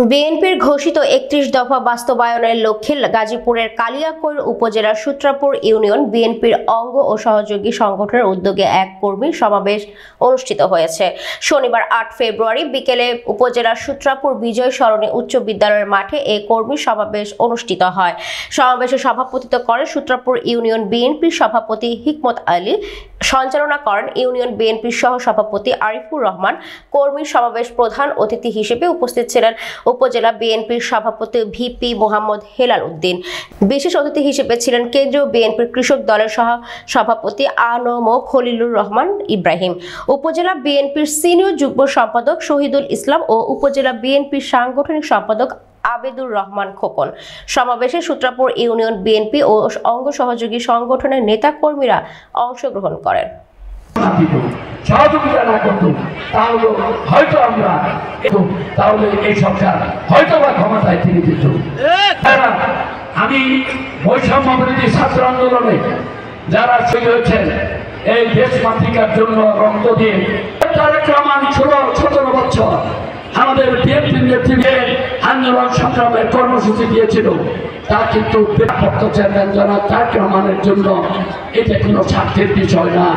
বিএনপির ঘোষিত ৩১ দফা বাস্তবায়নের লক্ষ্যে গাজীপুরের কালিয়াকৈর উপজেলার সূত্রাপুর ইউনিয়ন বিএনপির অঙ্গ ও সহযোগী সংগঠনের উদ্যোগে এক কর্মী সমাবেশ অনুষ্ঠিত হয়েছে। শনিবার ৮ ফেব্রুয়ারি বিকেলে উপজেলার সূত্রাপুর বিজয় সরণি উচ্চ বিদ্যালয়ের মাঠে এই কর্মী সমাবেশ অনুষ্ঠিত হয়। সমাবেশে সভাপতিত্ব করেন সূত্রাপুর ইউনিয়ন বিএনপির সভাপতি হিকমত আলী, সঞ্চালনা করেন ইউনিয়ন বিএনপির সহ সভাপতি আরিফুর রহমান। কর্মী সমাবেশ প্রধান অতিথি হিসেবে উপস্থিত ছিলেন উপজেলা বিএনপির সভাপতি ভিপি মোহাম্মদ হেলাল উদ্দিন। বিশেষ অতিথি হিসেবে ছিলেন কেন্দ্রীয় বিএনপির কৃষক দলের সহ সভাপতি আনম খলিলুর রহমান ইব্রাহিম, উপজেলা বিএনপির সিনিয়র যুগ্ম সম্পাদক শহীদুল ইসলাম ও উপজেলা বিএনপির সাংগঠনিক সম্পাদক আবেদুর রহমান খোকন। সমাবেশে সূত্রাপুর ইউনিয়ন বিএনপি ও অঙ্গ সহযোগী সংগঠনের নেতা কর্মীরা অংশগ্রহণ করেন। সহযোগিতা না করত তাহলে হয়তো আমরা তাহলে এই সরকার হয়তো বা ক্ষমতায় ফিরে যেত। আমি বৈষম্য বিরোধী ছাত্র আন্দোলনে যারা শহীদ হয়েছেন এই দেশ মাতৃকার জন্য রক্ত দিয়ে, তারেক রহমান ১৬-১৭ বছর আমাদের বিএনপির নেতৃত্বে আন্দোলন সংগ্রামের কর্মসূচি দিয়েছিল। তা কিন্তু চেয়ারম্যান জনাব তারেক রহমানের জন্য এটা কোনো স্বার্থের বিষয় না।